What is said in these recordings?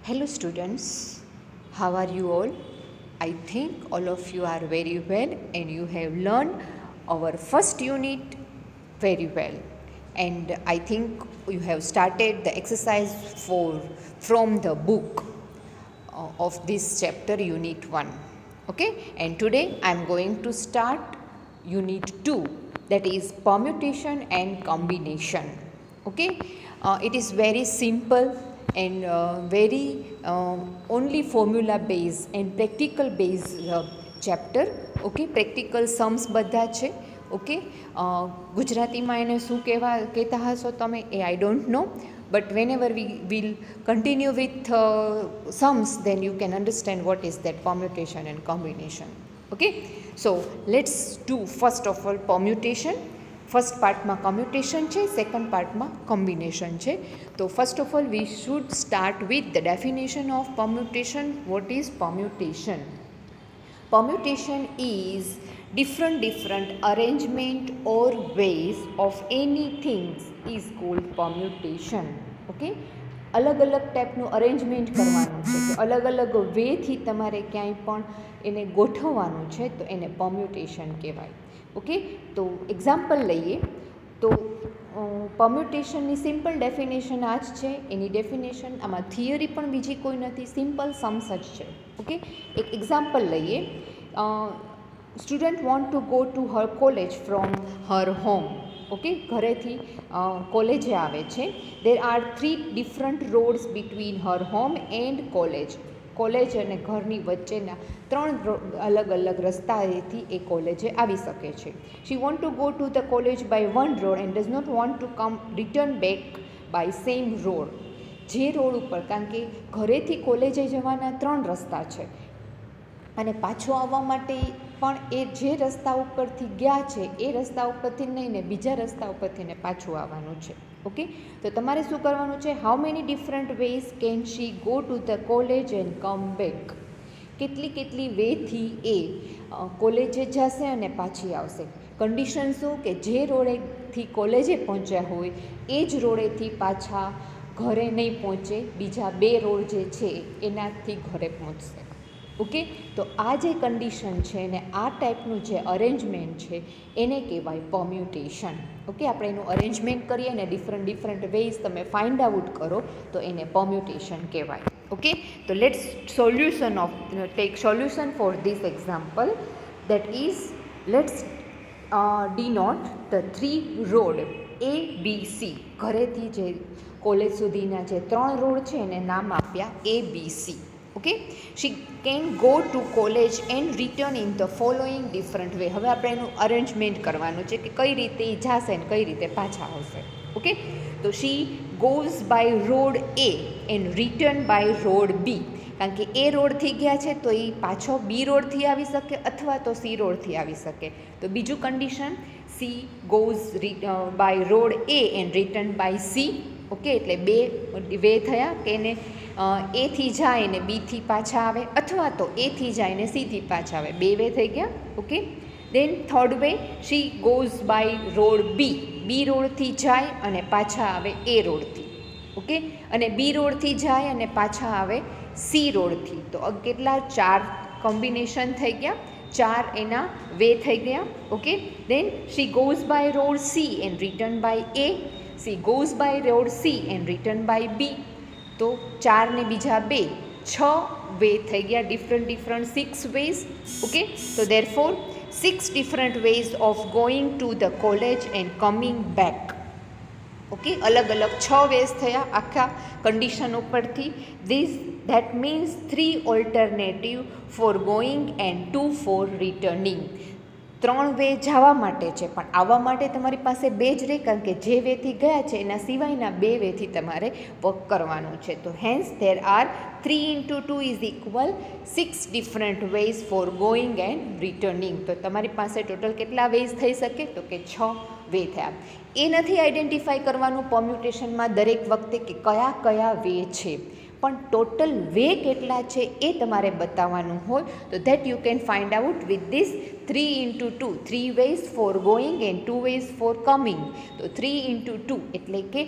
Hello students, how are you all? I think all of you are very well and you have learned our first unit very well, and I think you have started the exercise from the book of this chapter unit 1. Okay, and today I am going to start unit 2, that is permutation and combination. Okay, it is very simple and very only formula based and practical based chapter. Okay, practical sums બધા છે. Okay, ગુજરાતીમાં એને શું કહેતા હશો તમે, એ I don't know, but whenever we will continue with sums, then you can understand what is that permutation and combination. Okay, so let's do first of all permutation. First પાર્ટમાં કમ્યુટેશન છે, second પાર્ટમાં combination છે. તો first of all we should start with the definition of permutation. What is permutation? Permutation is different arrangement or ways of anything is called permutation. Okay, અલગ અલગ ટાઈપનું arrangement કરવાનું છે, કે અલગ અલગ વેથી તમારે ક્યાંય પણ એને ગોઠવવાનું છે, તો એને permutation કહેવાય. ઓકે, તો એક્ઝામ્પલ લઈએ તો પરમ્યુટેશનની સિમ્પલ ડેફિનેશન આ જ છે. એની ડેફિનેશન આમાં થિયરી પણ બીજી કોઈ નથી, સિમ્પલ સમ્સ જ છે. ઓકે, એક એક્ઝામ્પલ લઈએ. Student want to go to her college from her home. Okay, ઘરેથી કોલેજે આવે છે. There are 3 different rods between her home and college. College અને ઘરની વચ્ચેના 3 અલગ અલગ રસ્તાએથી એ કોલેજે આવી શકે છે. She want to go to the college by one road and does not want to return back by same road. જે રોડ ઉપર, કારણ કે ઘરેથી કોલેજે જવાના 3 રસ્તા છે અને પાછો આવવા માટે પણ એ જે રસ્તા ઉપરથી ગયા છે એ રસ્તા ઉપરથી નહીં ને બીજા રસ્તા ઉપરથી ને પાછું આવવાનું છે. ઓકે, તો તમારે શું કરવાનું છે? How many different ways can she go to the college and come back. કેટલી વેથી એ કોલેજે જશે અને પાછી આવશે. કન્ડિશન શું? કે જે રોડેથી કોલેજે પહોંચ્યા હોય એ જ રોડેથી પાછા ઘરે નહીં પહોંચે, બીજા 2 રોડ જે છે એનાથી ઘરે પહોંચશે. ઓકે, તો આ જે કન્ડિશન છે ને આ ટાઈપનું જે અરેન્જમેન્ટ છે એને કહેવાય પરમ્યુટેશન. ઓકે, આપણે એનું અરેન્જમેન્ટ કરીએ ને ડિફરન્ટ વેઝ તમે ફાઇન્ડ આઉટ કરો તો એને પરમ્યુટેશન કહેવાય. ઓકે, તો let's take solution for this example. That is, let's denote the 3 road ABC. ઘરેથી જે કોલેજ સુધીના જે 3 રોડ છે એને નામ આપ્યા ABC. Okay, she can go to college and return in the following different way. હવે આપણે એનું અરેન્જમેન્ટ કરવાનું છે કે કઈ રીતે એ જશે ને કઈ રીતે પાછા આવશે. ઓકે, તો she goes by road A and return by road B. કારણ કે એ રોડથી ગયા છે તો એ પાછો B રોડથી આવી શકે અથવા તો C રોડથી આવી શકે. તો બીજું condition, she goes by road A and return by C. Okay, એટલે 2 વે થયા કે એને એથી જાય ને બીથી પાછા આવે, અથવા તો એથી જાય ને સીથી પાછા આવે. 2 વે થઈ ગયા. Okay, then third way, she goes by road B રોડથી જાય અને પાછા આવે એ રોડથી. ઓકે, અને B રોડથી જાય અને પાછા આવે C રોડથી. તો કેટલા? 4 કોમ્બિનેશન થઈ ગયા, 4 એના વે થઈ ગયા. Okay, then she goes by road C and return by A. She goes by road C and return by B. તો 4 ને બીજા 2, 6 વે થઈ ગયા, ડિફરન્ટ 6 વેઝ. ઓકે, તો therefore 6 different ways of going to the college and coming back. Okay, અલગ 6 વેઝ થયા આખા કન્ડિશન ઉપરથી. That means 3 alternative for going and 2 for returning. 3 way જવા માટે છે, પણ આવવા માટે તમારી પાસે 2 જ રહે, કારણ કે જે વેથી ગયા છે એના સિવાયના 2 વેથી તમારે વર્ક કરવાનું છે. તો hence there are 3 into 2 is equal 6 different ways for going and returning. તો તમારી પાસે ટોટલ કેટલા વેઝ થઈ શકે? તો કે 6 વે થયા. એ નથી આઈડેન્ટિફાઈ કરવાનું પરમ્યુટેશનમાં દરેક વખતે કે કયા વે છે, પણ ટોટલ વે કેટલા છે એ તમારે બતાવવાનું હોય. તો that you can find out with this 3 into 2, 3 ways for going and 2 ways for coming. તો 3 into 2 એટલે કે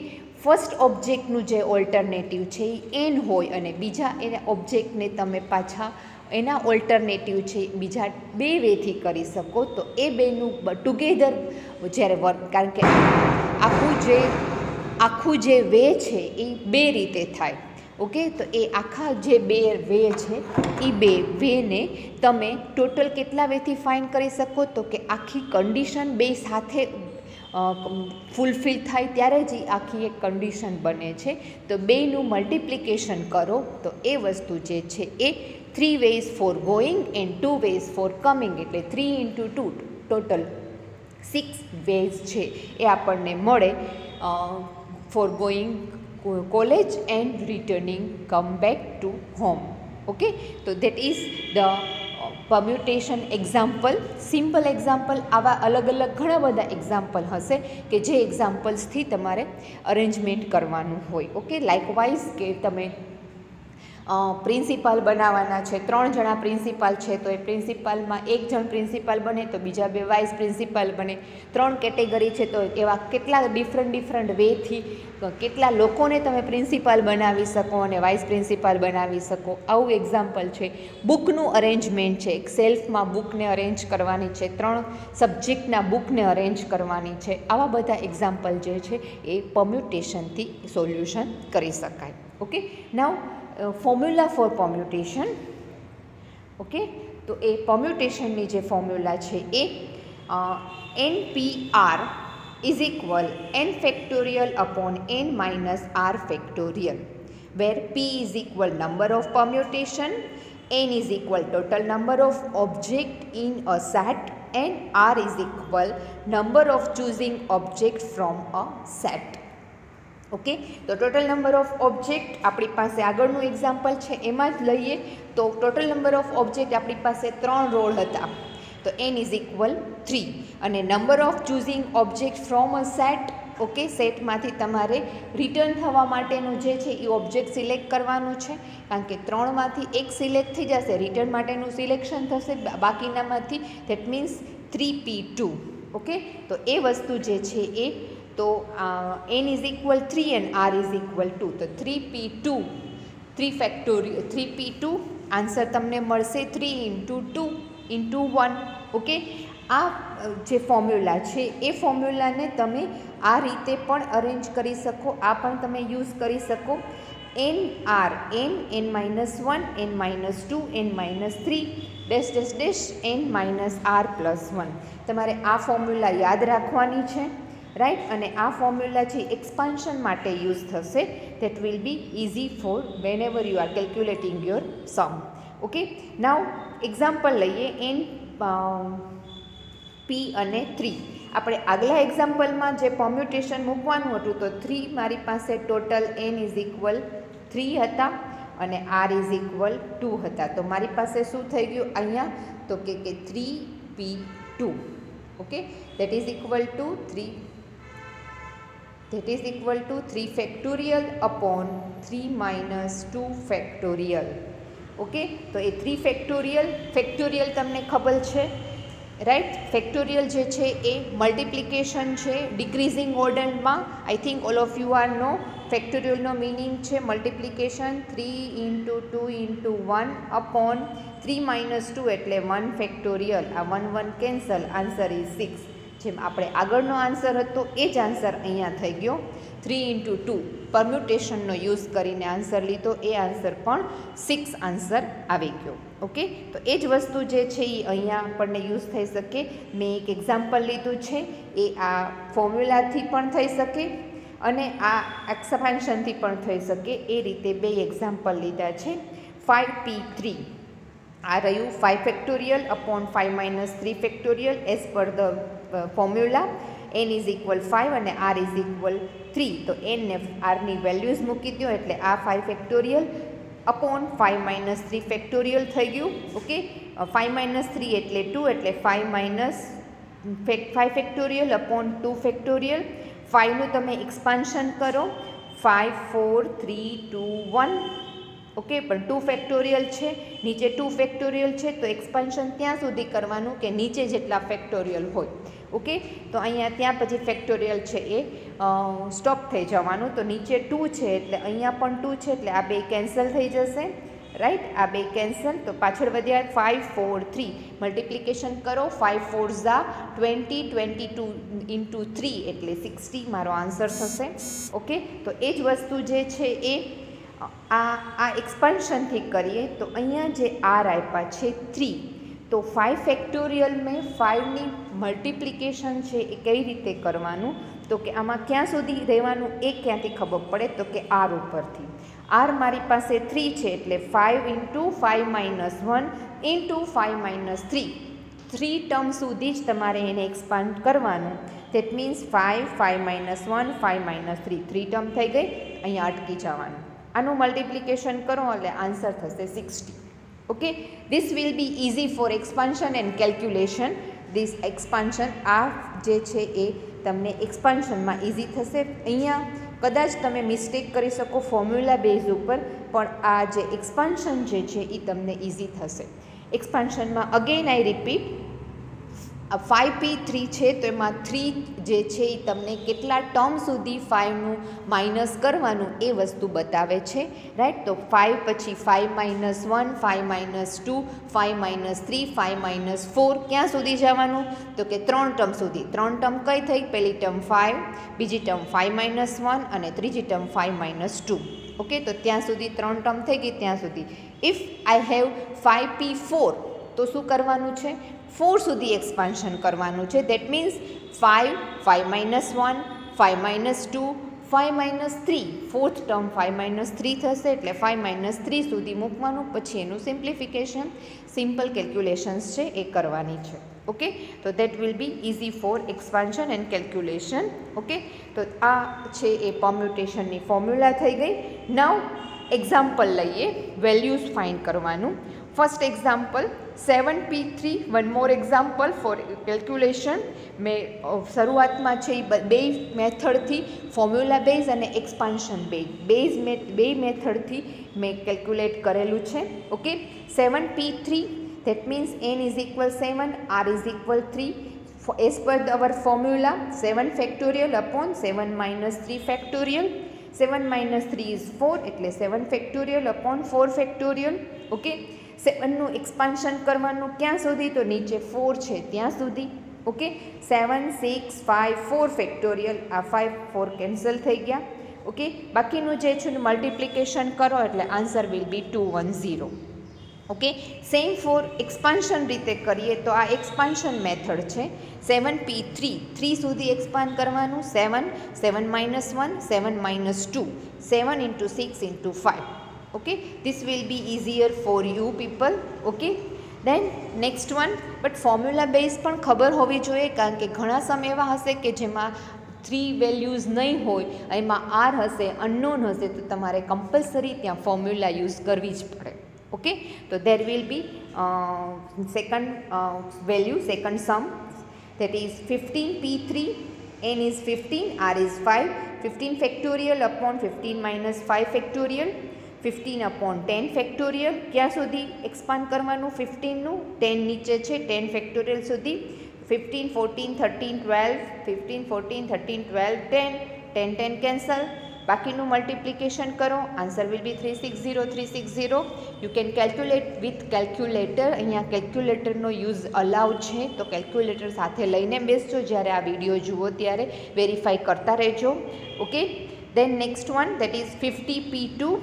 ફર્સ્ટ ઓબ્જેક્ટનું જે ઓલ્ટરનેટિવ છે એ એન હોય અને બીજા એના ઓબ્જેક્ટને તમે પાછા એના ઓલ્ટરનેટિવ છે બીજા બે વેથી કરી શકો, તો એ બેનું ટુગેધર જ્યારે વર્ક, કારણ કે આખું જે વે છે એ બે રીતે થાય. ઓકે, તો એ આખા જે બે વે છે એ બે વેને તમે ટોટલ કેટલા વેથી ફાઇન્ડ કરી શકો, તો કે આખી કન્ડિશન બે સાથે ફૂલફિલ થાય ત્યારે જ એ આખી એક કન્ડિશન બને છે. તો બેનું મલ્ટિપ્લિકેશન કરો તો એ વસ્તુ જે છે એ 3 ways for going and 2 ways for coming, એટલે 3 into 2 ટોટલ 6 ways છે એ આપણને મળે for going college and returning come back to home. Okay, so that is the permutation example, simple example. આવા અલગ અલગ ઘણા બધા એક્ઝામ્પલ હશે કે જે એક્ઝામ્પલ્સથી તમારે અરેન્જમેન્ટ કરવાનું હોય. ઓકે, લાઇકવાઇઝ કે તમે પ્રિન્સિપાલ બનાવવાના છે, 3 જણા પ્રિન્સિપાલ છે તો એ પ્રિન્સિપાલમાં 1 જણ પ્રિન્સિપાલ બને તો બીજા 2 વાઇસ પ્રિન્સિપાલ બને. 3 કેટેગરી છે તો એવા કેટલા ડિફરન્ટ વેથી કેટલા લોકોને તમે પ્રિન્સિપાલ બનાવી શકો અને વાઇસ પ્રિન્સિપાલ બનાવી શકો. આવું એક્ઝામ્પલ છે. બુકનું અરેન્જમેન્ટ છે, એક સેલ્ફમાં બુકને અરેન્જ કરવાની છે, 3 સબ્જેક્ટના બુકને અરેન્જ કરવાની છે. આવા બધા એક્ઝામ્પલ જે છે એ પરમ્યુટેશનથી સોલ્યુશન કરી શકાય. ઓકે, નાઉ ફોર્મ્યુલા ફોર પરમ્યુટેશન. ઓકે, તો એ પરમ્યુટેશનની જે ફોર્મ્યુલા છે એ NPR is equal n factorial upon n minus r factorial, where P is equal number of permutation, n is equal total number of object in a set, and r is equal number of choosing object from a set. Okay, તો total number of object આપણી પાસે આગળનું example છે એમાં જ લઈએ તો total number of object આપણી પાસે 3 રોલ હતા તો n ઇઝ ઇક્વલ 3 અને number of choosing object from a set. Okay, સેટમાંથી તમારે રિટર્ન થવા માટેનું જે છે એ ઓબ્જેક્ટ સિલેક્ટ કરવાનું છે, કારણ કે 3માંથી 1 સિલેક્ટ થઈ જશે, રિટર્ન માટેનું સિલેક્શન થશે બાકીનામાંથી, ધેટ મીન્સ 3p2. ઓકે, તો એ વસ્તુ જે છે એ તો n is equal 3 and r is equal 2, તો 3p2 3 ફેક્ટોરિયલ 3p2 આન્સર તમને મળશે 3 into 2 into 1. ઓકે, આ જે ફોર્મ્યુલા છે એ ફોર્મ્યુલાને તમે આ રીતે પણ અરેન્જ કરી શકો, આ પણ તમે યુઝ કરી શકો. n r n n minus 1 n minus 2 n minus 3 dash dash dash n minus r plus 1. તમારે આ ફોર્મ્યુલા યાદ રાખવાની છે, રાઈટ. અને આ ફોર્મ્યુલા છે એક્સપાન્શન માટે યુઝ થશે. That will be easy for whenever you are calculating your sum. Okay, now example લઈએ n p અને 3. આપણે આગલા એક્ઝામ્પલમાં જે પરમ્યુટેશન મૂકવાનું હતું તો 3 મારી પાસે ટોટલ n ઇઝ ઇક્વલ 3 હતા અને r ઇઝ ઇક્વલ 2 હતા. તો મારી પાસે શું થઈ ગયું અહીંયા તો કે 3p2. Okay, that is equal to 3 factorial upon 3 minus 2 factorial. Okay, તો એ 3 ફેક્ટોરિયલ તમને ખબર છે, રાઈટ. ફેક્ટોરિયલ જે છે એ મલ્ટિપ્લિકેશન છે ડિક્રીઝિંગ ઓર્ડરમાં. I think all of you are know ફેક્ટોરિયલનો મિનિંગ છે multiplication. 3 into 2 into 1 upon 3 minus 2 એટલે 1 ફેક્ટોરિયલ. આ 1 1 કેન્સલ, આન્સર ઇઝ 6. જેમ આપણે આગળનો આન્સર હતો એ જ આન્સર અહીંયા થઈ ગયો. 3 into 2 પરમ્યુટેશનનો યુઝ કરીને આન્સર લીધો, એ આન્સર પણ 6 આન્સર આવી ગયો. ઓકે, તો એ જ વસ્તુ જે છે એ અહીંયા આપણને યુઝ થઈ શકે. મેં એક એક્ઝામ્પલ લીધું છે, એ આ ફોર્મ્યુલાથી પણ થઈ શકે અને આ એક્સપાન્શનથી પણ થઈ શકે. એ રીતે 2 એક્ઝામ્પલ લીધા છે. 5p3 આ રહ્યું 5 factorial upon 5 minus 3 factorial as per the formula. n is equal 5 અને r ઇઝ ઇક્વલ 3. તો n ને r ની વેલ્યુઝ મૂકી દો એટલે આ 5 ફેક્ટોરિયલ અપોન 5 minus 3 ફેક્ટોરિયલ થઈ ગયું. ઓકે, 5 minus 3 એટલે 2 એટલે 5 minus 5 ફેક્ટોરિયલ અપોન 2 ફેક્ટોરિયલ. 5નું તમે એક્સપાન્શન કરો, 5 4 3 2 1. ઓકે, પણ 2 ફેક્ટોરિયલ છે, નીચે 2 ફેક્ટોરિયલ છે તો એક્સપાન્શન ત્યાં સુધી કરવાનું કે નીચે જેટલા ફેક્ટોરિયલ હોય. ઓકે, તો અહીંયા ત્યાં પછી ફેક્ટોરિયલ છે એ સ્ટોપ થઈ જવાનું. તો નીચે 2 છે એટલે અહીંયા પણ 2 છે એટલે આ બે કેન્સલ થઈ જશે, રાઈટ. આ બે કેન્સલ. તો પાછળ વધ્યા 5 4 3. મલ્ટિપ્લિકેશન કરો. 5 4 ઝા 20, 22 ઇન્ટુ 3 એટલે 60 મારો આન્સર થશે. ઓકે, તો એ જ વસ્તુ જે છે એ આ એક્સપાન્શનથી કરીએ. તો અહીંયા જે આર આપ્યા છે 3, તો 5 ફેક્ટોરિયલ મેં 5ની મલ્ટિપ્લિકેશન છે એ કઈ રીતે કરવાનું, તો કે આમાં ક્યાં સુધી રહેવાનું એ ક્યાંથી ખબર પડે, તો કે આર ઉપરથી. આર મારી પાસે 3 છે એટલે 5 into 5 minus 1 into 5 minus 3. 3 term સુધી જ તમારે એને એક્સપાન્ડ કરવાનું. That means 5 5 minus 1 5 minus 3. 3 term થઈ ગઈ, અહીંયા અટકી જવાનું. આનું મલ્ટિપ્લિકેશન કરો એટલે આન્સર થશે 60. Okay, this will be easy for expansion and calculation. This expansion આ જે છે એ તમને એક્સપાન્શનમાં ઇઝી થશે. અહીંયા કદાચ તમે મિસ્ટેક કરી શકો ફોર્મ્યુલા બેઝ ઉપર, પણ આ જે એક્સપાન્શન જે છે એ તમને ઇઝી થશે. એક્સપાન્શનમાં અગેન આઈ રિપીટ, 5p3 છે તો એમાં 3 જે છે એ તમને કેટલા ટર્મ સુધી 5નું માઇનસ કરવાનું એ વસ્તુ બતાવે છે, રાઈટ. તો 5 પછી 5 માઇનસ 1 5 માઇનસ 2 5 માઇનસ 3 5 માઇનસ 4 ક્યાં સુધી જવાનું, તો કે 3 ટર્મ સુધી. 3 ટર્મ કઈ થઈ, પહેલી ટર્મ 5, બીજી ટર્મ 5 માઇનસ 1 અને ત્રીજી ટર્મ 5 માઇનસ 2. ઓકે, તો ત્યાં સુધી 3 ટર્મ થઈ ગઈ ત્યાં સુધી. ઇફ આઈ હેવ 5p4 તો શું કરવાનું છે, 4 સુધી એક્સપાન્શન કરવાનું છે. That means 5 5 minus 1 5 minus 2 5 minus 3. Fourth term 5 minus 3 થશે એટલે 5 માઇનસ 3 સુધી મૂકવાનું. પછી એનું સિમ્પ્લિફિકેશન, સિમ્પલ કેલ્ક્યુલેશન્સ છે એ કરવાની છે. ઓકે, તો that will be easy for expansion and calculation. Okay, તો આ છે એ પરમ્યુટેશનની ફોર્મ્યુલા થઈ ગઈ. નાઉ એક્ઝામ્પલ લઈએ, વેલ્યુઝ ફાઇન્ડ કરવાનું. First example 7p3. One more example for calculation. મેં શરૂઆતમાં છે એ બે મેથડથી, ફોર્મ્યુલા બેઝ અને એક્સપાન્શન બેઝ બે મેથડથી મેં કેલ્ક્યુલેટ કરેલું છે. Okay, 7p3 that means n is equal 7, r is equal 3. As per our formula 7 factorial upon 7 minus 3 factorial. 7 minus 3 is 4 એટલે 7 ફેક્ટોરિયલ અપોન 4 ફેક્ટોરિયલ. ઓકે, 7નું એક્સપાન્શન કરવાનું ક્યાં સુધી, તો નીચે 4 છે ત્યાં સુધી. Okay, 7 6 5 4 factorial. આ 5 4 કેન્સલ થઈ ગયા. ઓકે, બાકીનું જે છે મલ્ટિપ્લિકેશન કરો એટલે answer will be 210. Okay, same for expansion રીતે કરીએ તો આ એક્સપાન્શન મેથડ છે. 7p3 3 સુધી એક્સપાન્ડ કરવાનું. 7 7 minus 1 7 minus 2 7 into 6 into 5. Okay, this will be easier for you people. Okay, then next one, but formula base પણ ખબર હોવી જોઈએ, કારણ કે ઘણા સમ એવા હશે કે જેમાં 3 વેલ્યુઝ નહીં હોય, એમાં આર હશે, અનનોન હશે, તો તમારે કમ્પલસરી ત્યાં ફોર્મ્યુલા યુઝ કરવી જ પડે. ઓકે, તો there will be second value, second sum, that is 15p3. n is 15, r is 5. 15 factorial upon 15 minus 5 factorial. 15 upon 10 factorial. ક્યાં સુધી એક્સપાન્ડ કરવાનું 15નું, 10 નીચે છે 10 ફેક્ટોરિયલ સુધી. 15 14 13 12 15 14 13 12 10 10 10 કેન્સલ. બાકીનું મલ્ટિપ્લિકેશન કરો, answer will B 360 360. You can calculate with calculator. અહીંયા કેલ્ક્યુલેટરનો use અલાઉ છે, તો કેલ્ક્યુલેટર સાથે લઈને બેસજો જ્યારે આ વિડીયો જુઓ ત્યારે, વેરીફાઈ કરતા રહેજો. Okay, then next one, that is 50p2.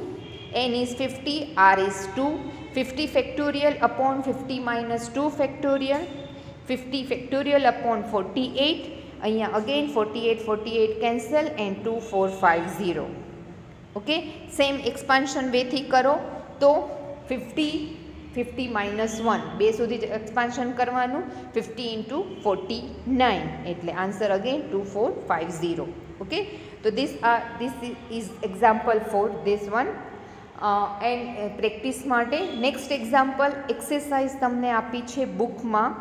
n is 50, r is 2. 50 factorial upon 50 minus 2 factorial. 50 factorial upon 48. અહીંયા again 48 48 cancel and 2450. Okay, same expansion વેથી કરો તો 50 50 minus 1 બે સુધી એક્સપાન્શન કરવાનું. 50 into 49 એટલે આન્સર અગેન 2450. ઓકે, તો this is example for this one. And practice માટે નેક્સ્ટ એક્ઝામ્પલ એક્સરસાઇઝ તમને આપી છે બુકમાં.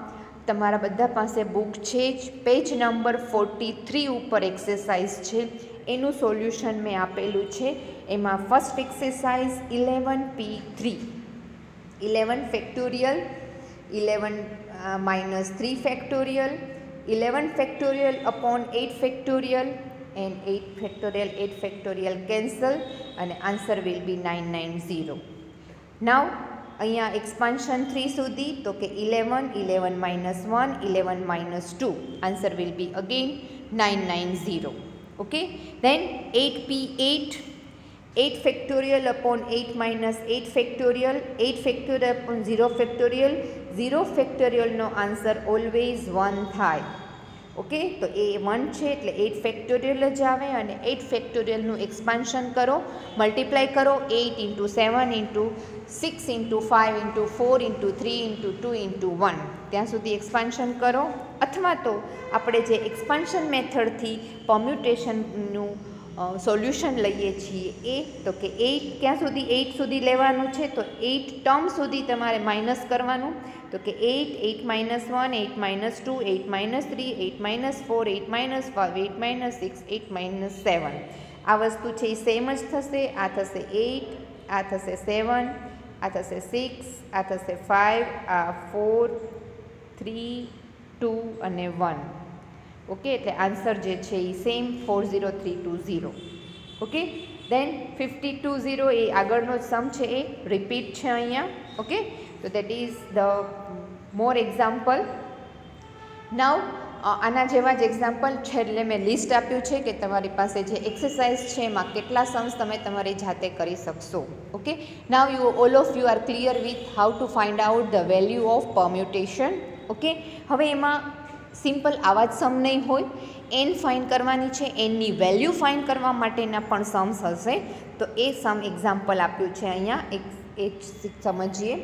તમારા બધા પાસે બુક છે જ. પેજ નંબર 43 ઉપર એક્સરસાઇઝ છે, એનું સોલ્યુશન મેં આપેલું છે. એમાં first exercise 11p3. 11 factorial, 11 minus 3 factorial, 11 factorial upon 8 factorial, and 8 factorial cancel and answer will be 990. Now અહીંયા expansion 3 સુધી તો કે 11 minus 1 11 minus 2 answer will be again 990. Okay, then 8p8 8 factorial upon 8 minus 8 factorial 8 factorial upon 0 factorial no answer always 1 થાય. Okay, તો એ 1 છે એટલે 8 factorial જ આવે અને 8 ફેક્ટોરિયલનું એક્સપાન્શન કરો, મલ્ટીપ્લાય કરો 8 into 7 into 6 into 5 into 4 into 3 into 2 into 1 ત્યાં સુધી એક્સપાન્શન કરો. અથવા તો આપણે જે એક્સપાન્શન મેથડથી પરમ્યુટેશનનું સોલ્યુશન લઈએ છીએ એ તો કે 8 ક્યાં સુધી 8 સુધી લેવાનું છે તો 8 ટર્મ સુધી તમારે માઇનસ કરવાનું તો કે 8 8 minus 1 8 minus 2 8 minus 3 8 minus 4 8 minus 5 8 minus 6 8 minus 7 આ વસ્તુ છે એ સેમ જ થશે. આ થશે 8 આ થશે 7 આ થશે 6 આ થશે 5 આ 4 3 2 અને 1. ઓકે, એટલે આન્સર જે છે એ સેમ 40320. ઓકે, દેન 52 એ આગળનો જ સમ છે એ રિપીટ છે અહીંયા. ઓકે, તો that is the more example. Now આના જેવા જ એક્ઝામ્પલ છેલ્લે મેં લિસ્ટ આપ્યું છે કે તમારી પાસે જે એક્સરસાઇઝ છે એમાં કેટલા સમ્સ તમે તમારી જાતે કરી શકશો. Okay, now all of you R clear with how to find out the value of permutation. Okay, હવે એમાં સિમ્પલ આવા જ સમ નહીં હોય, એન ફાઇન્ડ કરવાની છે, એનની વેલ્યુ ફાઇન્ડ કરવા માટેના પણ સમ્સ હશે. તો એ સમ એક્ઝામ્પલ આપ્યું છે અહીંયા, એ સમજીએ.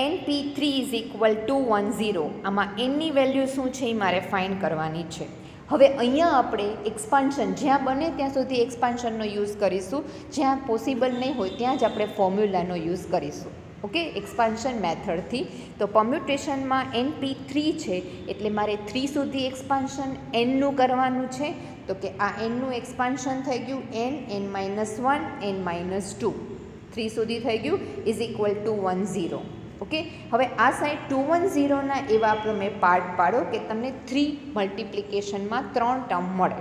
NP3 is equal to 10. આમાં એનની વેલ્યુ શું છે એ મારે ફાઇન્ડ કરવાની છે. હવે અહીંયા આપણે એક્સપાન્શન જ્યાં બને ત્યાં સુધી એક્સપાન્શનનો યુઝ કરીશું, જ્યાં પોસિબલ નહીં હોય ત્યાં જ આપણે ફોર્મ્યુલાનો યુઝ કરીશું. ઓકે, એક્સપાન્શન મેથડથી. તો પરમ્યુટેશનમાં NP3 છે એટલે મારે 3 સુધી એક્સપાન્શન એનનું કરવાનું છે. તો કે આ એનનું એક્સપાન્શન થઈ ગયું n n-1 n-2 3 સુધી થઈ ગયું ઇઝ ઇક્વલ ટુ 10. ઓકે, હવે આ સાઈડ 210ના એવા તમે પાર્ટ પાડો કે તમને 3 મલ્ટિપ્લિકેશનમાં 3 ટર્મ મળે.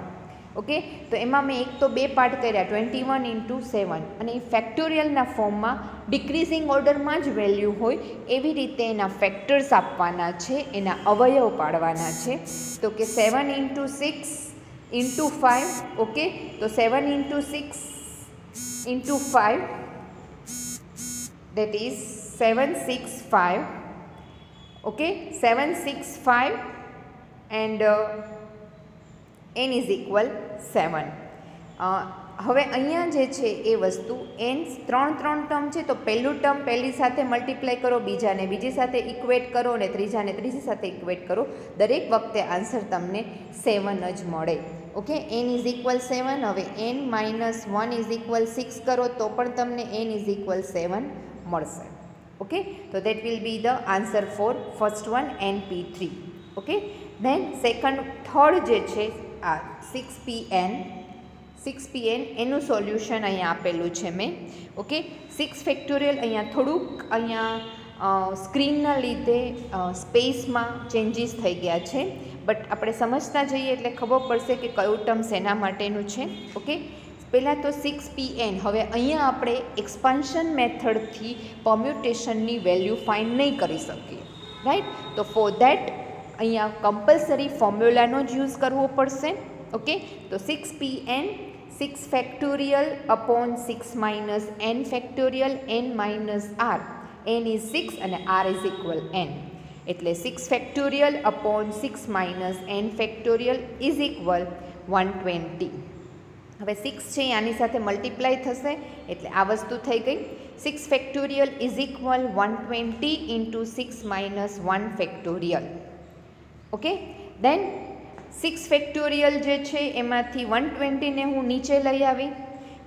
ઓકે, તો એમાં મેં એક તો 2 પાર્ટ કર્યા 21 into 7 અને એ ફેક્ટોરિયલના ફોર્મમાં ડિક્રીઝિંગ ઓર્ડરમાં જ વેલ્યુ હોય એવી રીતે એના ફેક્ટર્સ આપવાના છે, એના અવયવ પાડવાના છે. તો કે 7 into 6 into 5. ઓકે, તો 7 into 6 into 5 that is 765. Okay, 765 and n is equal 7. હવે અહીંયા જે છે એ વસ્તુ n 3 ટર્મ છે તો પહેલું ટર્મ પહેલી સાથે મલ્ટીપ્લાય કરો, બીજાને બીજી સાથે ઇક્વેટ કરો અને ત્રીજાને ત્રીજી સાથે ઇક્વેટ કરો. દરેક વખતે આન્સર તમને 7 જ મળે. Okay, n is equal 7. હવે n - 1 ઇઝ ઇક્વલ 6 કરો તો પણ તમને n ઇઝ ઇક્વલ 7 મળશે. ઓકે, તો that will be the answer for first one NP3. Okay, then third જે છે આ 6pn એનું સોલ્યુશન અહીંયા આપેલું છે મેં. ઓકે, 6 ફેક્ટોરિયલ અહીંયા થોડુંક અહીંયા સ્ક્રીનના લીધે સ્પેસમાં ચેન્જીસ થઈ ગયા છે, બટ આપણે સમજતા જઈએ એટલે ખબર પડશે કે કયું ટર્મ શેના માટેનું છે. ઓકે, પહેલાં તો 6pn. હવે અહીંયા આપણે એક્સપાન્શન મેથડથી પરમ્યુટેશનની વેલ્યુ ફાઇન્ડ નહીં કરી શકીએ, રાઈટ? તો ફોર ધેટ અહીંયા કમ્પલસરી ફોર્મ્યુલાનો જ યુઝ કરવો પડશે. ઓકે, તો 6pn 6 factorial upon 6 minus n factorial n minus r. n is 6 અને r ઇઝ ઇક્વલ n. એટલે 6 factorial upon 6 minus n factorial is equal 120. હવે 6 છે આની સાથે મલ્ટીપ્લાય થશે એટલે આ વસ્તુ થઈ ગઈ. 6 factorial is equal 120 into 6 minus 1 factorial. Okay, then 6 factorial જે છે એમાંથી 120ને હું નીચે લઈ આવી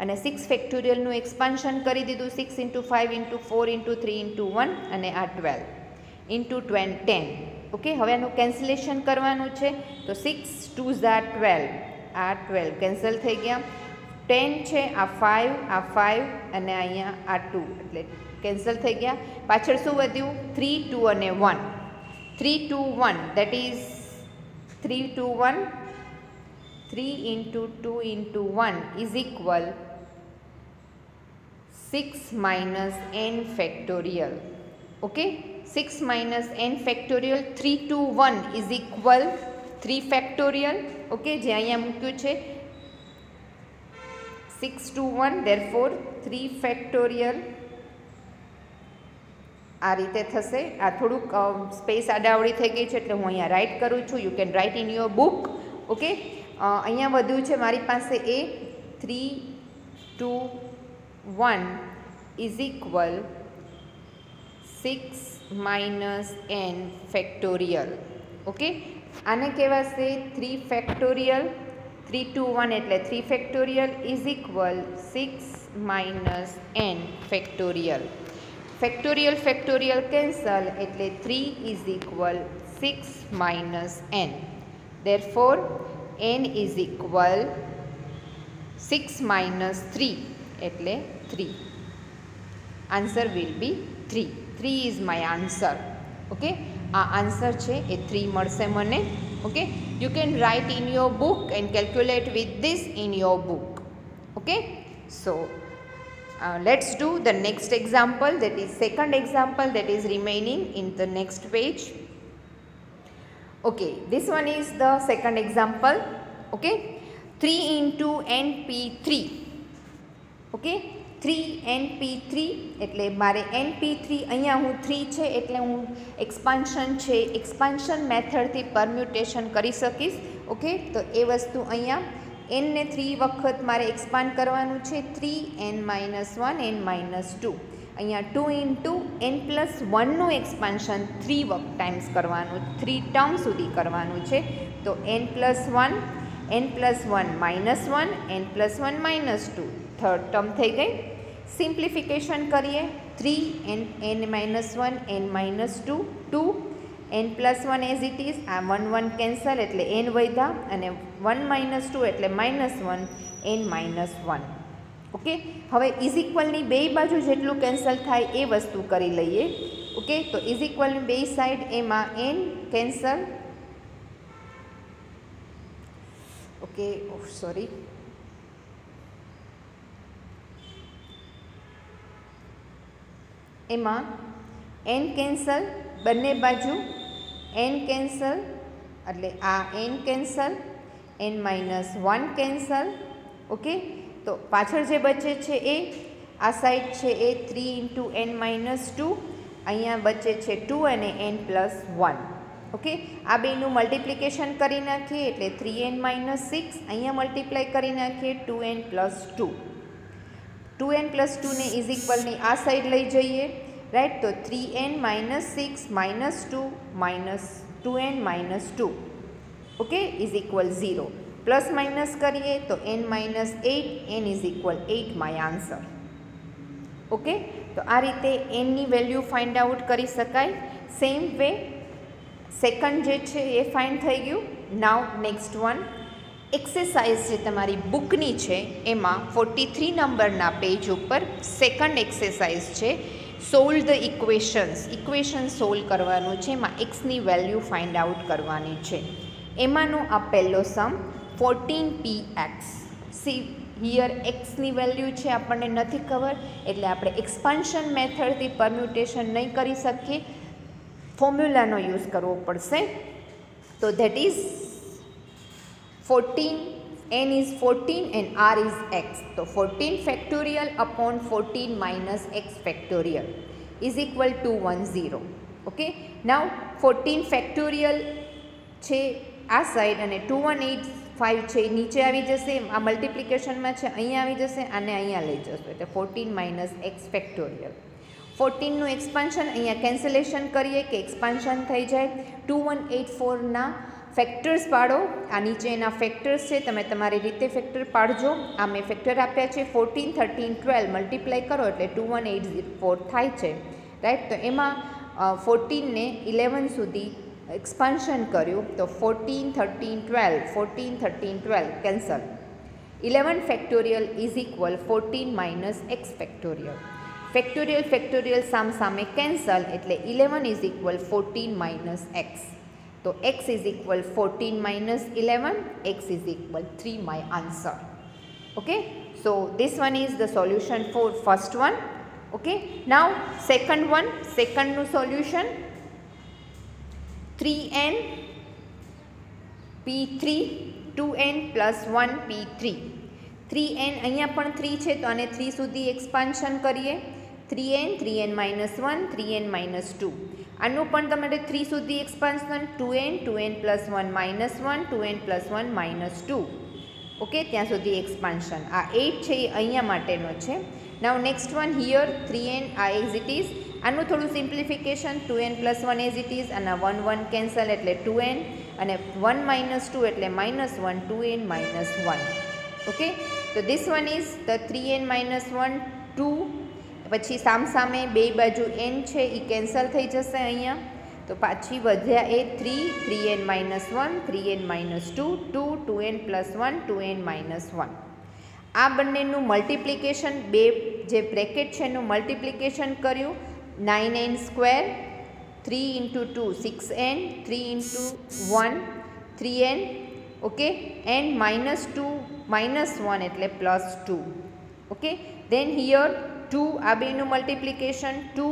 અને 6 ફેક્ટોરિયલનું એક્સપાન્શન કરી દીધું. 6 ઇન્ટુ 5 ઇન્ટુ 4 ઇન્ટુ 3 ઇન્ટુ 1 અને આ 12 ઇન્ટુ 10. ઓકે, હવે આનું કેન્સલેશન કરવાનું છે તો 6 2 12, આ 12 કેન્સલ થઈ ગયા. 10 છે, આ 5 અને અહીંયા આ 2 એટલે કેન્સલ થઈ ગયા. પાછળ શું વધ્યું? 3 2 અને 1. 3 2 1 that is 3 2 1 3 into 2 into 1 is equal 6 minus n factorial. Okay, 6 minus n factorial, 3 to 1 is equal 3 factorial. Okay, જે અહીંયા મૂક્યું છે 6 to 1, therefore 3 factorial. આ રીતે થશે. આ થોડુંક સ્પેસ આડાવડી થઈ ગઈ છે એટલે હું અહીંયા રાઇટ કરું છું. You can write in your book. Okay, અહીંયા વધ્યું છે મારી પાસે એ 3 to 1 is equal 6 minus n factorial. Okay, આને કહેવાશે 3 factorial. 3 to 1 એટલે 3 factorial is equal 6 minus n factorial. Factorial factorial cancel એટલે 3 is equal 6 minus n. Therefore n is equal 6 minus 3 એટલે 3. Answer will be 3. 3 is my answer. Okay, આ answer છે એ 3 મળશે મને. Okay, you can write in your book and calculate with this in your book. Okay, so let's do the next example, that is second example, that is remaining in the next page. Okay, this one is the second example. Okay, 3 into np3. Okay, 3 np3 એટલે મારે np3 અહીંયા હું 3 છે એટલે હું expansion મેથડથી permutation કરી શકીશ. Okay, તો એ વસ્તુ અહીંયા n ને 3 વખત મારે એક્સપાન્ડ કરવાનું છે. 3n minus 1 n minus 2. અહીંયા 2 into n plus 1નું એક્સપાન્શન 3 ટાઈમ્સ કરવાનું, 3 ટર્મ સુધી કરવાનું છે. તો n plus 1, n plus 1 minus 1, n plus 1 minus 2, third term થઈ ગઈ. સિમ્પ્લિફિકેશન કરીએ. 3 n minus 1 n minus 2 2 n plus 1 as it is. આ 1 1 કેન્સલ એટલે n વધ્યા અને 1 minus 2 એટલે minus 1 n minus 1. ઓકે, હવે ઇઝ ઇક્વલની બે બાજુ જેટલું કેન્સલ થાય એ વસ્તુ કરી લઈએ. ઓકે, તો ઇઝ ઇક્વલની બે સાઈડ એમાં n કેન્સલ. ઓકે, સોરી, એમાં n કેન્સલ બંને બાજુ, n કેન્સલ એટલે આ n cancel, n minus 1 cancel. Okay, તો પાછળ જે બચે છે એ આ સાઈડ છે એ 3 into n minus 2, અહીંયા બચે છે 2 અને n plus 1. ઓકે, આ બેનું મલ્ટિપ્લિકેશન કરી નાખીએ એટલે 3n minus 6, અહીંયા મલ્ટીપ્લાય કરી નાખીએ 2n plus 2. 2n plus 2 ને ઇઝ ઇક્વલની આ સાઈડ લઈ જઈએ. રાઈટ, તો 3n minus 6 minus 2 minus 2n minus 2. Okay, is equal 0. Plus minus કરીએ તો n minus 8, n is equal 8 my answer. Okay, તો આ રીતે nની વેલ્યુ ફાઇન્ડ આઉટ કરી શકાય. સેમ વે સેકન્ડ જે છે એ ફાઇન્ડ થઈ ગયું. નાવ નેક્સ્ટ વન એક્સરસાઇઝ જે તમારી બુકની છે એમાં 43 નંબરના પેજ ઉપર સેકન્ડ એક્સરસાઇઝ છે. સોલ્વ ધ ઇક્વેશન સોલ્વ કરવાનું છે. એમાં એક્સની વેલ્યુ ફાઇન્ડ આઉટ કરવાની છે. એમાંનો આ પહેલો સમ 14px. સી હિયર એક્સની વેલ્યુ છે આપણને નથી ખબર એટલે આપણે એક્સપાન્શન મેથડથી પરમ્યુટેશન નહીં કરી શકીએ, ફોર્મ્યુલાનો યુઝ કરવો પડશે. તો that is 14, n is 14 and r is x. તો 14 factorial upon 14 minus x factorial is equal to 10. Okay, now 14 factorial છે આ સાઈડ અને 2185 છે નીચે આવી જશે. આ મલ્ટિપ્લિકેશનમાં છે અહીંયા આવી જશે અને અહીંયા લઈ જશો એટલે 14 minus x factorial. 14નું એક્સપાન્શન અહીંયા કેન્સલેશન કરીએ કે એક્સપાન્શન થઈ જાય. 2184ના ફેક્ટર્સ પાડો. આ નીચે એના ફેક્ટર્સ છે, તમે તમારી રીતે ફેક્ટર પાડજો. આ મેં ફેક્ટર આપ્યા છે 14, 13, 12 મલ્ટીપ્લાય કરો એટલે 21804 થાય છે. રાઈટ, તો એમાં 14ને 11 સુધી એક્સપાન્શન કર્યું તો 14, 13, 12, 14, 13, 12 cancel. 11 factorial is equal 14 minus x factorial. Factorial સામ સામે કેન્સલ એટલે 11 ઇઝ ઇક્વલ 14 માઇનસ એક્સ. તો x is equal 14 minus 11, x is equal 3, my answer. Okay, so this one is the solution for first one. Okay, now second one, second no solution 3n p3 2n plus 1 p3. 3n અહીંયા પણ 3 છે તો આને 3 સુધી expansion કરીએ. 3n 3n minus 1 3n minus 2. આનું પણ તમારે 3 સુધી expansion 2n 2n plus 1 minus 1 2n plus 1 minus 2. Okay, ત્યાં સુધી એક્સપાન્શન. આ 8 છે એ અહીંયા માટેનો છે. નાઉ નેક્સ્ટ વન હિયર 3n આ એઝ ઇટ ઇઝ. આનું થોડું simplification 2n plus 1 as it is. આના 1 1 કેન્સલ એટલે 2n અને 1 minus 2 એટલે minus 1 2n minus 1. ઓકે, તો this one is the 3n minus 1 2. પછી સામસામે બે બાજુ n છે એ કેન્સલ થઈ જશે અહીંયા. તો પાછી વધ્યા એ 3 3n minus 1 3n minus 2 2 2n plus 1 2n minus 1. આ બંનેનું મલ્ટિપ્લિકેશન, બે જે બ્રેકેટ છે એનું મલ્ટિપ્લિકેશન કર્યું. 9n square 3 into 2 6n 3 into 1 3n. Okay, and minus 2 minus 1 એટલે plus 2. ઓકે, then here 2 આ બેનું multiplication 2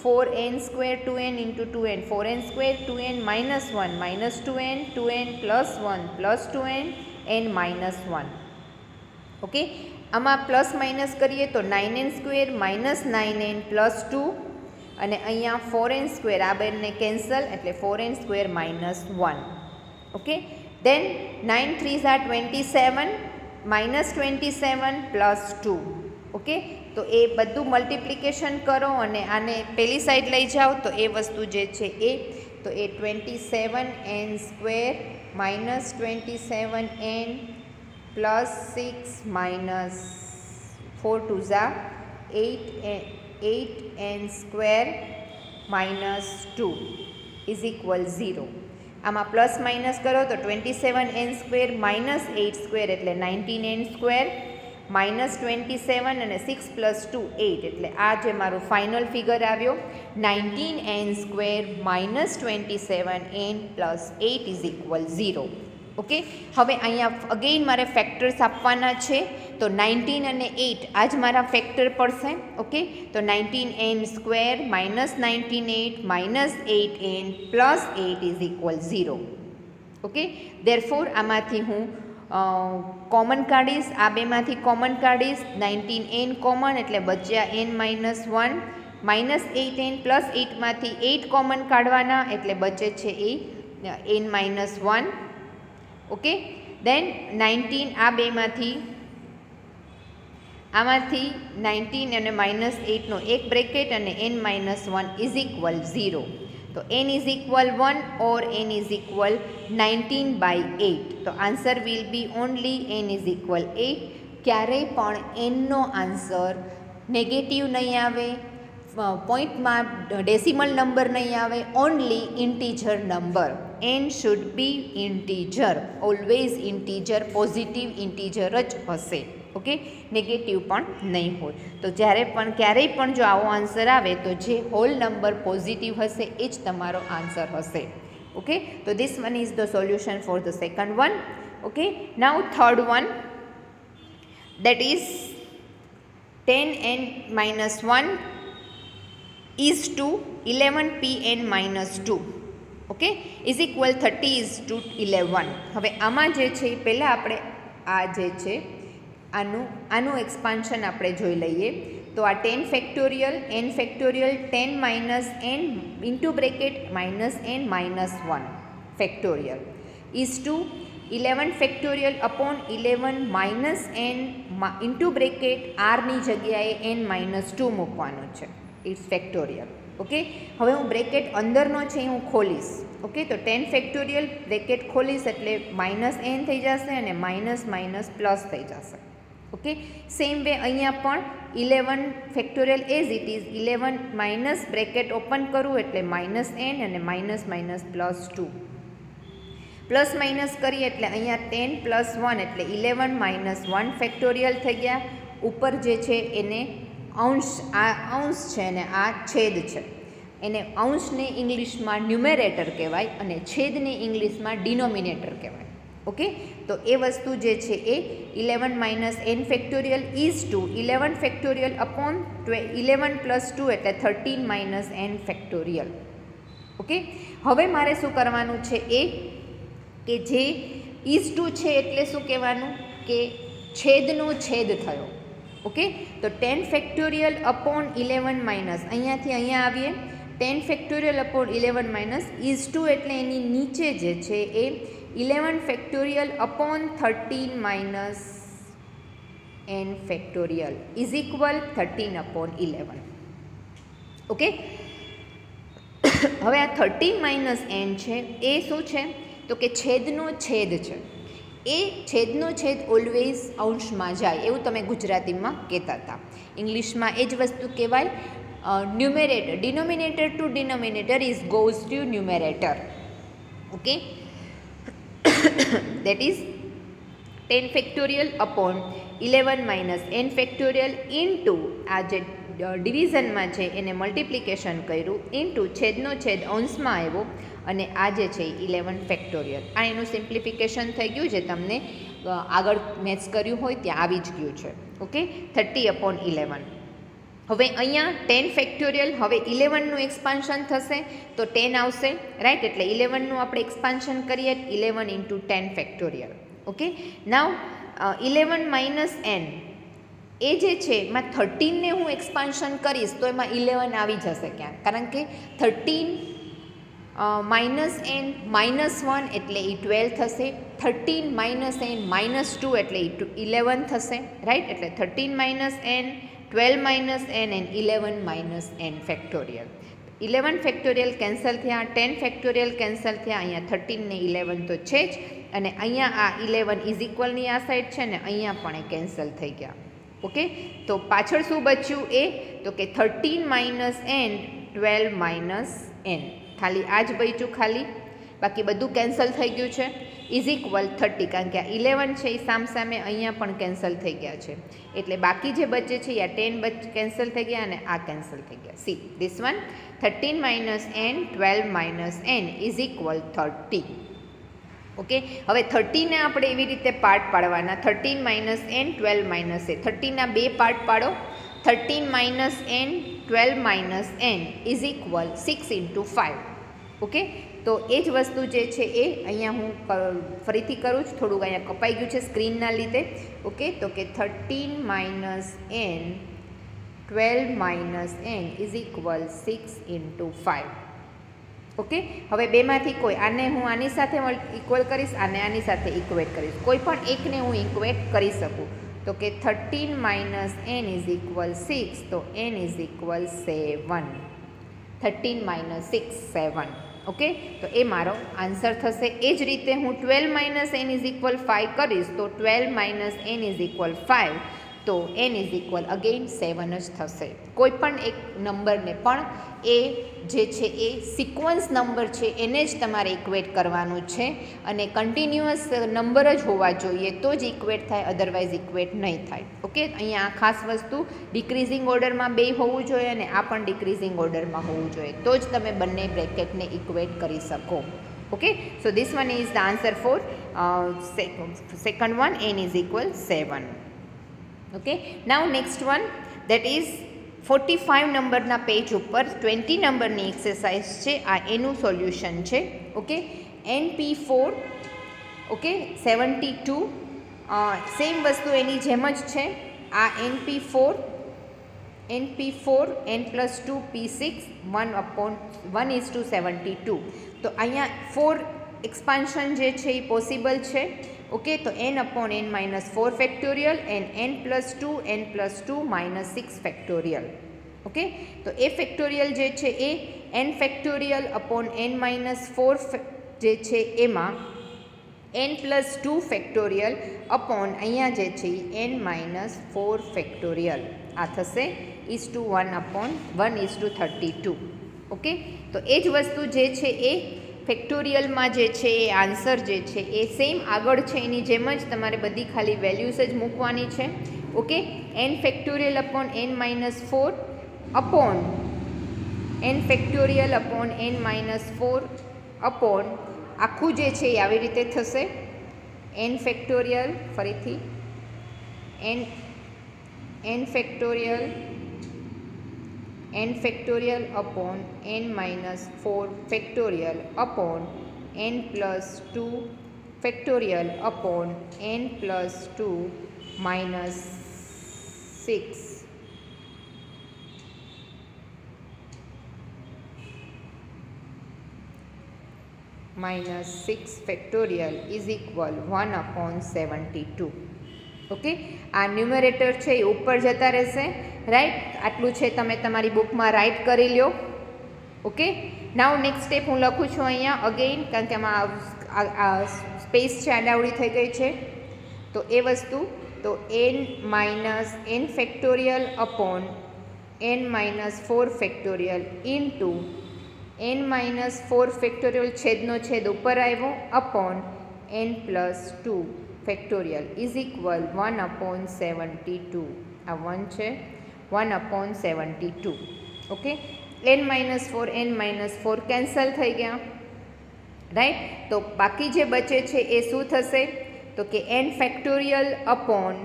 4n square 2n into 2n 4n square 2n minus 1 minus 2n 2n plus 1 plus 2n n minus 1. Okay, આમાં plus minus કરીએ તો 9n square minus 9n plus 2 અને અહીંયા 4n square આ બંને cancel એટલે 4n square minus 1. Okay, then 9 3s are 27 minus 27 plus 2. Okay, તો એ બધું મલ્ટિપ્લિકેશન કરો અને આને પેલી સાઈડ લઈ જાઓ તો એ વસ્તુ જે છે એ તો એ 27n square minus 27n plus 6 minus 4 2s are 8n square minus 2 is equal 0. આમાં પ્લસ માઇનસ કરો તો 27n સ્ક્વેર માઇનસ 8 સ્ક્વેર એટલે 19n સ્ક્વેર માઇનસ 27 અને 6 પ્લસ 2 8 એટલે આ જે મારું ફાઇનલ ફિગર આવ્યો 19n square minus 27n plus 8 is equal 0. Okay, હવે અહીંયા અગેઇન મારે ફેક્ટર્સ આપવાના છે તો 19 અને 8 આ જ મારા ફેક્ટર પડશે. ઓકે, તો 19n square minus 19 minus 8n plus 8 is equal 0. Okay, therefore આમાંથી હું કોમન કાઢીશ, આ બેમાંથી કોમન કાઢીશ. 19n કોમન એટલે બચ્યા n minus 1 minus 8n plus 8માંથી 8 કોમન કાઢવાના એટલે બચે છે એ n માઇનસ 1. ઓકે, દેન 19 આ બેમાંથી આમાંથી 19 અને માઇનસ 8નો એક બ્રેકેટ અને n માઇનસ 1 ઇઝ ઇક્વલ 0. તો n is equal 1 or n is equal 19/8. તો answer will B only n is equal 8. ક્યારેય પણ nનો આન્સર નેગેટિવ નહીં આવે, પોઈન્ટમાં ડેસિમલ નંબર નહીં આવે, only integer number. n should be integer, always integer, positive integer જ હશે. ઓકે, નેગેટિવ પણ નહીં હોય. તો જ્યારે પણ ક્યારેય પણ જો આવો આન્સર આવે તો જે હોલ નંબર પોઝિટિવ હશે એ જ તમારો આન્સર હશે. ઓકે, તો this one is the solution for the second one. Okay, now third one, that is 10n minus 1 is to 11pn minus 2. Okay, is equal 30 is to 11. હવે આમાં જે છે પહેલાં આપણે આ જે છે આનું એક્સપાન્શન આપણે જોઈ લઈએ. તો આ 10 factorial n factorial 10 minus n into bracket minus n minus 1 factorial is to 11 factorial upon 11 minus n into bracket આરની જગ્યાએ n માઇનસ 2 મૂકવાનું છે. It's factorial. ઓકે, હવે હું બ્રેકેટ અંદરનો છે હું ખોલીશ. ઓકે, તો 10 ફેક્ટોરિયલ બ્રેકેટ ખોલીશ એટલે માઇનસ n થઈ જશે અને માઇનસ માઇનસ પ્લસ થઈ જશે. ઓકે, સેમ વે અહીંયા પણ 11 factorial as it is 11 minus bracket open કરું એટલે માઇનસ n અને minus minus plus 2 plus minus કરીએ એટલે અહીંયા 10 પ્લસ 1 એટલે 11 માઇનસ 1 ફેક્ટોરિયલ થઈ ગયા. ઉપર જે છે એને અંશ, આ અંશ છે અને આ છેદ છે. એને અંશને ઇંગ્લિશમાં ન્યુમેરેટર કહેવાય અને છેદને ઇંગ્લિશમાં ડિનોમિનેટર કહેવાય. ઓકે, તો એ વસ્તુ જે છે એ 11 minus n factorial is to 11 factorial upon 11 plus 2 એટલે 13 માઇનસ n ફેક્ટોરિયલ. ઓકે, હવે મારે શું કરવાનું છે એ કે જે ઇઝ ટુ છે એટલે શું કહેવાનું કે છેદનો છેદ થયો. ઓકે, તો 10 ફેક્ટોરિયલ અપોન 11 માઇનસ અહીંયાથી અહીંયા આવીએ 10 factorial upon 11 minus is to એટલે એની નીચે જે છે એ 11 factorial upon 13 minus n factorial is equal 13 upon 11. Okay, હવે આ 13 માઇનસ n છે એ શું છે તો કે છેદનો છેદ છે. એ છેદનો છેદ ઓલવેઝ અંશમાં જાય એવું તમે ગુજરાતીમાં કહેતા હતા. ઇંગ્લિશમાં એ જ વસ્તુ કહેવાય numerator. Denominator to denominator is goes to numerator. Okay, that is 10 factorial upon 11 minus n factorial into આ જે ડિવિઝનમાં છે એને મલ્ટિપ્લિકેશન કર્યું ઇન્ટુ છેદનો છેદ અંશમાં આવ્યો અને આ જે છે 11 ફેક્ટોરિયલ. આ એનું સિમ્પ્લિફિકેશન થઈ ગયું જે તમને આગળ મેથ્સ કર્યું હોય ત્યાં આવી જ ગયું છે. Okay, 30 upon 11. હવે અહીંયા 10 ફેક્ટોરિયલ, હવે 11નું એક્સપાન્શન થશે તો 10 આવશે, રાઈટ. એટલે 11નું આપણે એક્સપાન્શન કરીએ 11 ઇન્ટુ 10 ફેક્ટોરિયલ. ઓકે, નાવ 11 માઇનસ n એ જે છે એમાં 13ને હું એક્સપાન્શન કરીશ તો એમાં 11 આવી જશે ક્યાં, કારણ કે 13 માઇનસ n માઇનસ 1 એટલે એ 12 થશે. 13 માઇનસ n માઇનસ 2 એટલે એ 11 થશે, રાઈટ. એટલે 13 minus n 12 minus n and 11 minus n factorial. 11 factorial cancel થયા, 10 ફેક્ટોરિયલ કેન્સલ થયા, અહીંયા 13 ને 11 તો છે જ અને અહીંયા આ 11 ઇઝ ઇક્વલની આ સાઈડ છે ને અહીંયા પણ એ કેન્સલ થઈ ગયા. ઓકે, તો પાછળ શું બચ્યું એ તો કે 13 માઇનસ n 12 માઇનસ n, ખાલી આ જ બચ્યું ખાલી, બાકી બધું કેન્સલ થઈ ગયું છે. ઇઝ ઇક્વલ 30, કારણ કે આ 11 છે એ સામસામે અહીંયા પણ કેન્સલ થઈ ગયા છે એટલે બાકી જે બચે છે આ 10 કેન્સલ થઈ ગયા અને આ કેન્સલ થઈ ગયા. See this one 13 minus n 12 minus n is equal 30. Okay, હવે 30ને આપણે એવી રીતે પાર્ટ પાડવાના 13 માઇનસ n 12 માઇનસ n. 30ના બે પાર્ટ પાડો. 13 minus n 12 minus n is equal 6 into 5. Okay, તો એ જ વસ્તુ જે છે એ અહીંયા હું ફરીથી કરું છું, થોડુંક અહીંયા કપાઈ ગયું છે સ્ક્રીનના લીધે. ઓકે, તો કે 13 minus n 12 minus n is equal 6 into 5. Okay, હવે બેમાંથી કોઈ આને હું આની સાથે ઇક્વલ કરીશ, આને આની સાથે ઇક્વેટ કરીશ, કોઈ પણ એકને હું ઇક્વેટ કરી શકું. તો કે 13 માઇનસ n ઇઝ ઇક્વલ 6, તો n is equal 7. 13 minus 6 7. Okay, તો એ મારો આન્સર થશે. એ જ રીતે હું 12 માઇનસ n ઇઝ ઇક્વલ 5 કરીશ તો 12 માઇનસ n ઇઝ ઇક્વલ 5, તો n ઇઝ ઇક્વલ અગેઇન 7 જ થશે. કોઈ પણ એક નંબરને પણ એ જે છે એ સિક્વન્સ નંબર છે એને જ તમારે ઇક્વેટ કરવાનું છે અને કન્ટિન્યુઅસ નંબર જ હોવા જોઈએ તો જ ઇક્વેટ થાય, અધરવાઇઝ ઇક્વેટ નહીં થાય. ઓકે, અહીંયા આ ખાસ વસ્તુ ડિક્રીઝિંગ ઓર્ડરમાં બે હોવું જોઈએ અને આ પણ ડિક્રીઝિંગ ઓર્ડરમાં હોવું જોઈએ તો જ તમે બંને બ્રેકેટને ઇક્વેટ કરી શકો. Okay, so this one is the answer for second one, n is equal 7. Okay, now next one that is 45 નંબરના પેજ ઉપર 20 નંબરની એક્સરસાઇઝ છે. આ એનું સોલ્યુશન છે. ઓકે, NP4 ઓકે 72 સેમ વસ્તુ એની જેમ જ છે. આ NP4 n+2 P6 1/1:72. તો અહીંયા 4 એક્સપાન્શન જે છે એ પોસિબલ છે. ઓકે, તો n/n-4 factorial and n+2 -6 factorial. Okay, તો એ ફેક્ટોરિયલ જે છે એ n ફેક્ટોરિયલ અપોન n-4 જે છે એમાં n+2 ફેક્ટોરિયલ અપોન અહીંયા જે છે n-4 ફેક્ટોરિયલ આ થશે (1/1:32). ઓકે, તો એ જ વસ્તુ જે છે એ ફેક્ટોરિયલમાં જે છે એ આન્સર જે છે એ સેમ આગળ છે એની જેમ જ તમારે બધી ખાલી વેલ્યુઝ જ મૂકવાની છે. Okay, n factorial upon n-4 upon n factorial upon n minus 4 upon આખું જે છે એ આવી રીતે થશે n ફેક્ટોરિયલ ફરીથી n factorial upon n minus 4 factorial upon n plus 2 factorial upon n plus 2 minus 6 minus 6 factorial is equal 1 upon 72. Okay, આ numerator છે એ ઉપર જતા રહેશે, રાઈટ. આટલું છે તમે તમારી બુકમાં રાઇટ કરી લો. ઓકે, નાવ નેક્સ્ટ સ્ટેપ હું લખું છું અહીંયા અગેઇન, કારણ કે આમાં સ્પેસ છે આડાવડી થઈ ગઈ છે, તો એ વસ્તુ તો n minus n factorial upon n minus 4 factorial into n minus 4 factorial છેદનો છેદ ઉપર આવ્યો upon n plus 2 factorial is equal 1 upon 72. આ 1 છે, 1 upon 72. Okay, n minus 4 cancel થઈ ગયા, રાઈટ. તો બાકી જે બચે છે એ શું થશે તો કે n factorial upon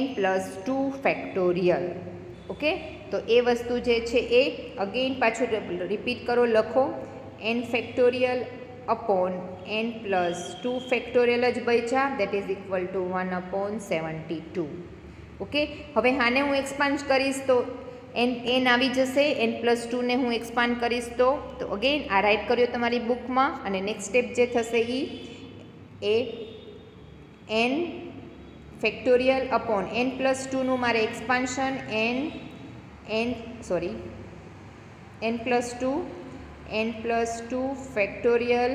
n plus 2 factorial. Okay, તો એ વસ્તુ જે છે એ અગેઇન પાછું રિપીટ કરો, લખો n factorial upon n plus 2 factorial જ બચ્યા, that is equal to 1 upon 72. Okay, હવે આને હું એક્સપાન્ડ કરીશ તો n આવી જશે, n પ્લસ 2ને હું એક્સપાન્ડ કરીશ તો અગેઇન આ રાઇટ કર્યો તમારી બુકમાં, અને નેક્સ્ટ સ્ટેપ જે થશે એ n factorial upon n plus 2નું મારે એક્સપાન્શન n પ્લસ 2 ફેક્ટોરિયલ,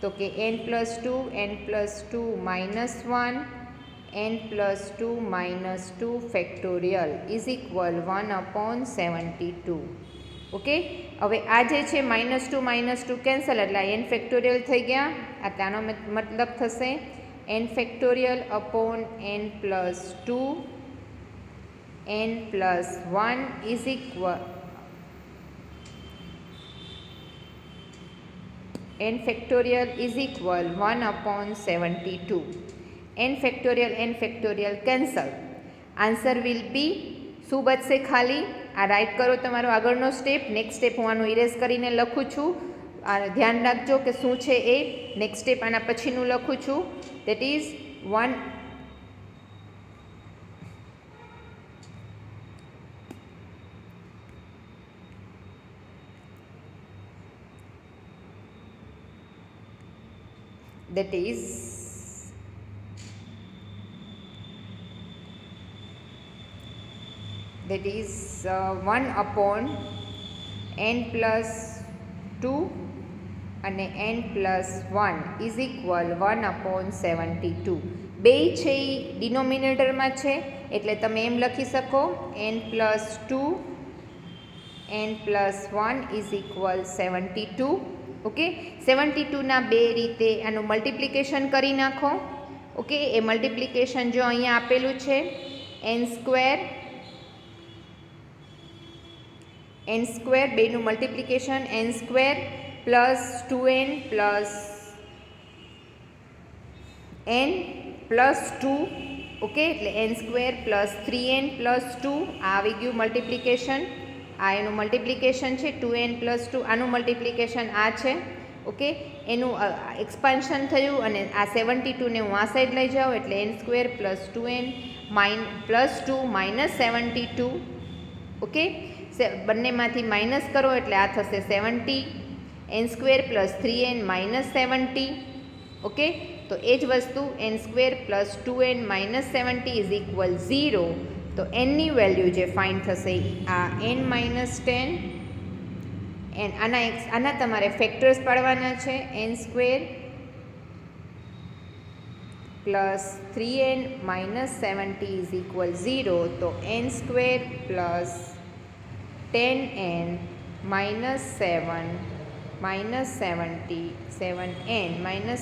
તો કે n plus 2 minus 1 n plus 2 minus 2 factorial is equal 1 upon 72. Okay, હવે આ જે છે -2 કેન્સલ એટલે n ફેક્ટોરિયલ થઈ ગયા, આ તેનો મતલબ થશે n factorial upon n plus 2 n plus 1 is equal n factorial is equal 1 upon 72. n factorial cancel, answer will બી શું બચશે ખાલી આ રાઇટ કરો તમારો આગળનો સ્ટેપ. નેક્સ્ટ સ્ટેપ હું આનું ઇરેઝ કરીને લખું છું, આ ધ્યાન રાખજો કે શું છે એ. નેક્સ્ટ સ્ટેપ આના પછીનું લખું છું, that is 1 that is 1 upon n plus 2 અને n plus 1 is equal 1 upon 72. બે છે એ ડિનોમિનેટરમાં છે એટલે તમે એમ લખી શકો n plus 2 n plus 1 is equal 72. Okay, 72ના બે રીતે આનું મલ્ટિપ્લિકેશન કરી નાખો. ઓકે, એ મલ્ટિપ્લિકેશન જો અહીંયા આપેલું છે n સ્ક્વેર બેનું multiplication n square plus 2n plus n plus 2. Okay, એટલે n square plus 3n plus 2 આ આવી ગયું મલ્ટિપ્લિકેશન. આ એનું મલ્ટિપ્લિકેશન છે 2n પ્લસ 2, આનું મલ્ટિપ્લિકેશન આ છે. ઓકે, એનું એક્સપાન્શન થયું અને આ 72ને હું આ સાઈડ લઈ જાઉં એટલે n square plus 2n plus 2 minus 72. Okay, બંનેમાંથી માઇનસ કરો એટલે આ થશે 70, n square plus 3n minus 70. Okay, તો એ જ વસ્તુ n square plus 2n minus 70 is equal 0. તો nની વેલ્યુ જે ફાઇન્ડ થશે આ n માઇનસ 10, આના તમારે ફેક્ટર્સ પાડવાના છે. n square plus 3n minus 70 is equal 0. તો n square plus 10n minus 7n minus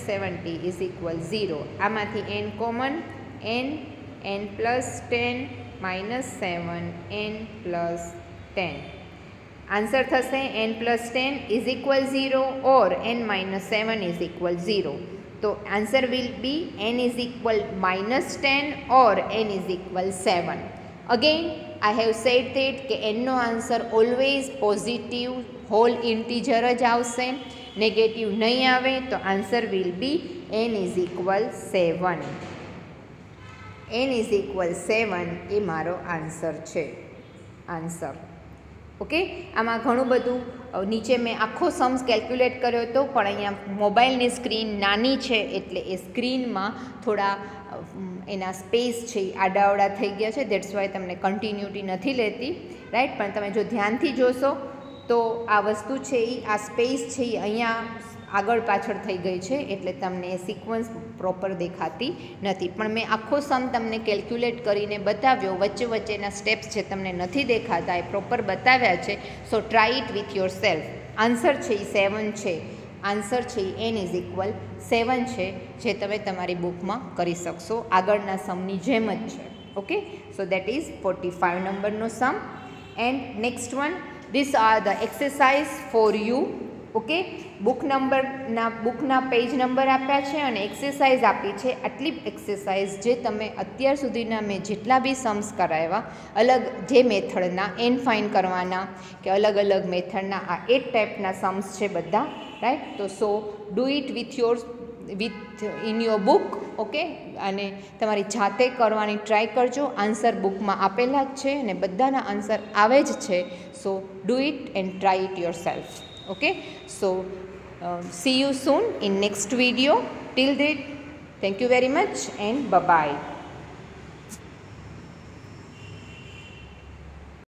70 is equal 0. આમાંથી n common, n plus 10 minus 7 n plus 10. Answer થશે n+10 is equal 0 or n-7 is equal 0. તો answer will B n is equal -10 or n is equal 7. Again I have said that કે એનનો answer always positive hall integer જ આવશે, negative નહીં આવે. તો answer will B n is equal 7. n is equal 7 એ મારો answer છે. Answer okay. આમાં ઘણું બધું નીચે મેં આખો સમ્સ કેલ્ક્યુલેટ કર્યો હતો, પણ અહીંયા મોબાઈલની સ્ક્રીન નાની છે એટલે એ સ્ક્રીનમાં થોડા એના સ્પેસ છે એ આડાઅવડા થઈ ગયા છે. દેટ્સ વાય તમને કન્ટિન્યુટી નથી લેતી, રાઈટ. પણ તમે જો ધ્યાનથી જોશો તો આ વસ્તુ છે એ આ સ્પેસ છે એ અહીંયા આગળ પાછળ થઈ ગઈ છે, એટલે તમને એ સિક્વન્સ પ્રોપર દેખાતી નથી. પણ મેં આખો સમ તમને કેલ્ક્યુલેટ કરીને બતાવ્યો, વચ્ચે વચ્ચેના સ્ટેપ્સ છે તમને નથી દેખાતા એ પ્રોપર બતાવ્યા છે. So try it with yourself. Answer છે એ 7 છે. આન્સર છે એ n ઇઝ ઇક્વલ 7 છે, જે તમે તમારી બુકમાં કરી શકશો આગળના સમની જેમ જ છે. ઓકે. સો દેટ ઇઝ 45 નંબરનો સમ. And next one, these are the exercise for you. Okay. બુકના પેજ નંબર આપ્યા છે અને એક્સરસાઇઝ આપી છે. આટલી એક્સરસાઇઝ જે તમે અત્યાર સુધીના મેં જેટલા બી સમ્સ કરાવ્યા, અલગ જે મેથડના n ફાઇન કરવાના કે અલગ અલગ મેથડના, આ 8 ટાઈપના સમ્સ છે બધા, રાઈટ. તો સો do it with in your book. Okay. અને તમારી જાતે કરવાની ટ્રાય કરજો. આન્સર બુકમાં આપેલા જ છે અને બધાના આન્સર આવે જ છે. સો do it and try it your self. Okay, so see you soon in next video. Till then, thank you very much and bye bye.